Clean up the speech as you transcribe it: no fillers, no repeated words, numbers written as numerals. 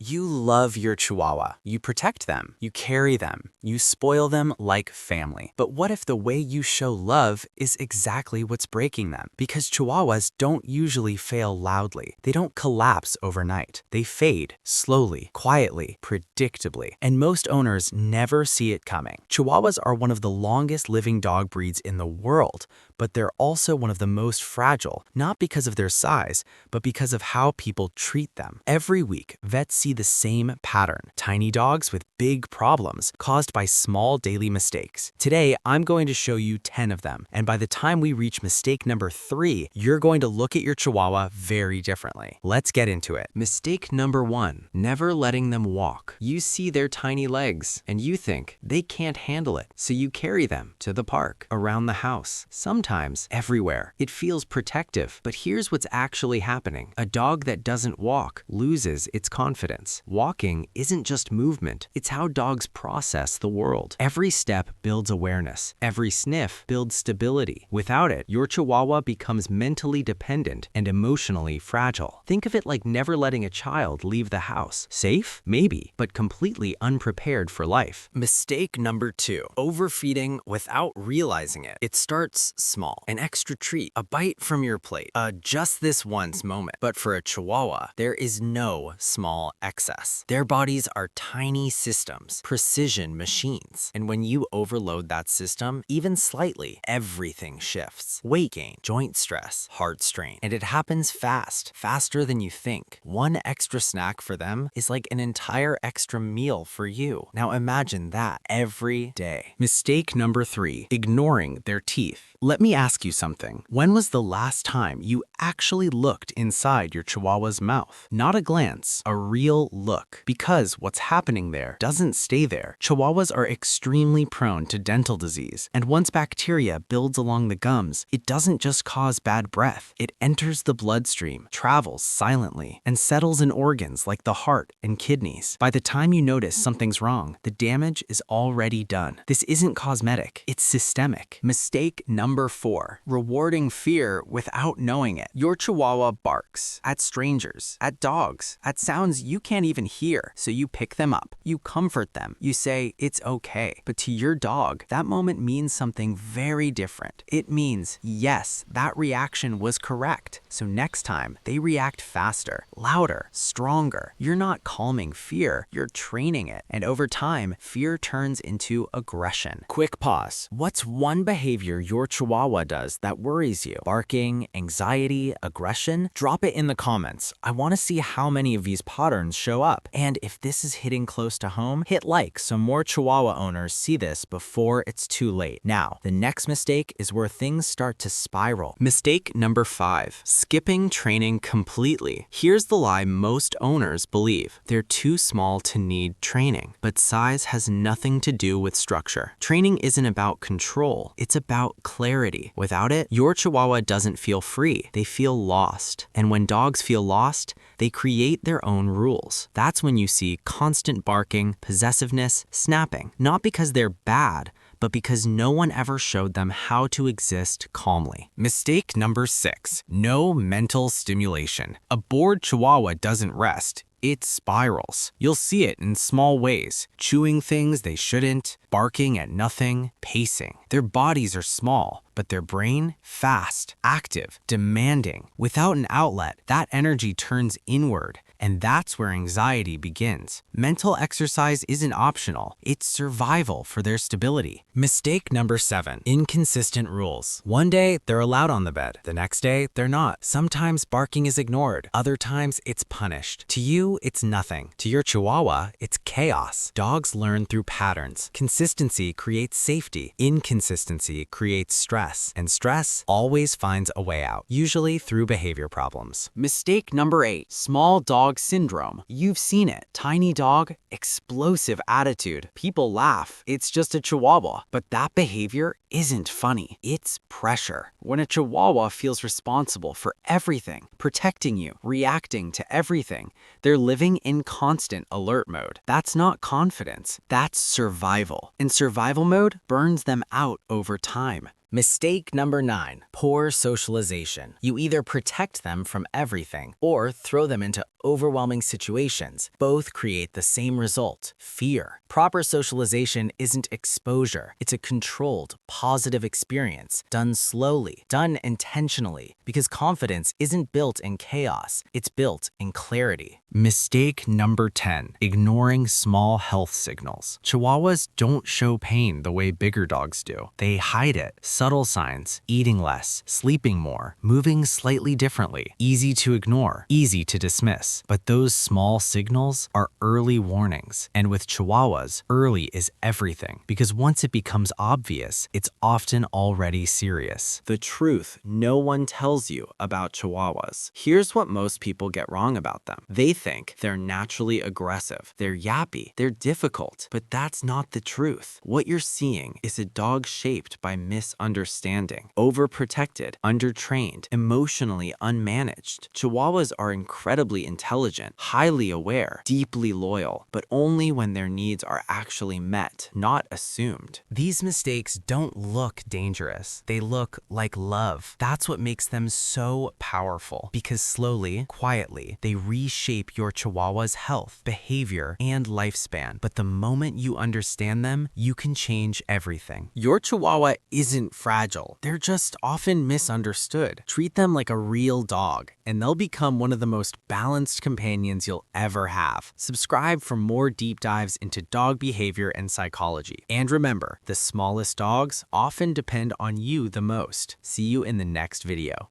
You love your Chihuahua. You protect them. You carry them. You spoil them like family. But what if the way you show love is exactly what's breaking them? Because Chihuahuas don't usually fail loudly. They don't collapse overnight. They fade slowly, quietly, predictably. And most owners never see it coming. Chihuahuas are one of the longest living dog breeds in the world, but they're also one of the most fragile, not because of their size, but because of how people treat them. Every week, vets see the same pattern: tiny dogs with big problems caused by small daily mistakes. Today, I'm going to show you 10 of them, and by the time we reach mistake number 3, you're going to look at your Chihuahua very differently. Let's get into it. Mistake number 1, never letting them walk. You see their tiny legs, and you think they can't handle it, so you carry them to the park, around the house, sometimes everywhere. It feels protective, but here's what's actually happening. A dog that doesn't walk loses its confidence. Walking isn't just movement, it's how dogs process the world. Every step builds awareness. Every sniff builds stability. Without it, your Chihuahua becomes mentally dependent and emotionally fragile. Think of it like never letting a child leave the house. Safe? Maybe, but completely unprepared for life. Mistake number 2, overfeeding without realizing it. It starts small. An extra treat, a bite from your plate, a just this once moment. But for a Chihuahua, there is no small excess. Their bodies are tiny systems, precision machines. And when you overload that system, even slightly, everything shifts. Weight gain, joint stress, heart strain. And it happens fast, faster than you think. One extra snack for them is like an entire extra meal for you. Now imagine that every day. Mistake number 3, ignoring their teeth. Let me ask you something. When was the last time you actually looked inside your Chihuahua's mouth? Not a glance, a real look. Because what's happening there doesn't stay there. Chihuahuas are extremely prone to dental disease, and once bacteria builds along the gums, it doesn't just cause bad breath. It enters the bloodstream, travels silently, and settles in organs like the heart and kidneys. By the time you notice something's wrong, the damage is already done. This isn't cosmetic, it's systemic. Mistake number 4, rewarding fear without knowing it. Your Chihuahua barks at strangers, at dogs, at sounds you can't even hear, so you pick them up. You comfort them. You say, it's okay. But to your dog, that moment means something very different. It means, yes, that reaction was correct. So next time, they react faster, louder, stronger. You're not calming fear, you're training it. And over time, fear turns into aggression. Quick pause. What's one behavior your Chihuahua does that worries you? Barking, anxiety, aggression? Drop it in the comments. I want to see how many of these patterns show up. And if this is hitting close to home, hit like so more Chihuahua owners see this before it's too late. Now, the next mistake is where things start to spiral. Mistake number 5, skipping training completely. Here's the lie most owners believe. They're too small to need training. But size has nothing to do with structure. Training isn't about control, it's about clarity. Without it, your Chihuahua doesn't feel free. They feel lost. And when dogs feel lost, they create their own rules. That's when you see constant barking, possessiveness, snapping. Not because they're bad, but because no one ever showed them how to exist calmly. Mistake number 6, no mental stimulation. A bored Chihuahua doesn't rest. It spirals. You'll see it in small ways, chewing things they shouldn't, barking at nothing, pacing. Their bodies are small, but their brain, fast, active, demanding. Without an outlet, that energy turns inward, and that's where anxiety begins. Mental exercise isn't optional, it's survival for their stability. Mistake number 7, inconsistent rules. One day, they're allowed on the bed. The next day, they're not. Sometimes barking is ignored. Other times, it's punished. To you, it's nothing. To your Chihuahua, it's chaos. Dogs learn through patterns. Consistency creates safety. Inconsistency creates stress. And stress always finds a way out, usually through behavior problems. Mistake number 8, small dog syndrome. You've seen it. Tiny dog, explosive attitude. People laugh. It's just a Chihuahua. But that behavior isn't funny. It's pressure. When a Chihuahua feels responsible for everything, protecting you, reacting to everything, they're living in constant alert mode. That's not confidence. That's survival. And survival mode burns them out over time. Mistake number 9, poor socialization. You either protect them from everything or throw them into overwhelming situations. Both create the same result, fear. Proper socialization isn't exposure. It's a controlled, positive experience, done slowly, done intentionally, because confidence isn't built in chaos, it's built in clarity. Mistake number 10, ignoring small health signals. Chihuahuas don't show pain the way bigger dogs do. They hide it. Subtle signs, eating less, sleeping more, moving slightly differently, easy to ignore, easy to dismiss. But those small signals are early warnings. And with Chihuahuas, early is everything, because once it becomes obvious, it's often already serious. The truth no one tells you about Chihuahuas. Here's what most people get wrong about them. They think they're naturally aggressive, they're yappy, they're difficult, but that's not the truth. What you're seeing is a dog shaped by misunderstanding, overprotected, undertrained, emotionally unmanaged. Chihuahuas are incredibly intelligent, highly aware, deeply loyal, but only when their needs are actually met, not assumed. These mistakes don't look dangerous. They look like love. That's what makes them so powerful, because slowly, quietly, they reshape your Chihuahua's health, behavior, and lifespan. But the moment you understand them, you can change everything. Your Chihuahua isn't fragile. They're just often misunderstood. Treat them like a real dog, and they'll become one of the most balanced companions you'll ever have. Subscribe for more deep dives into dog behavior and psychology. And remember, the smallest dogs often depend on you the most. See you in the next video.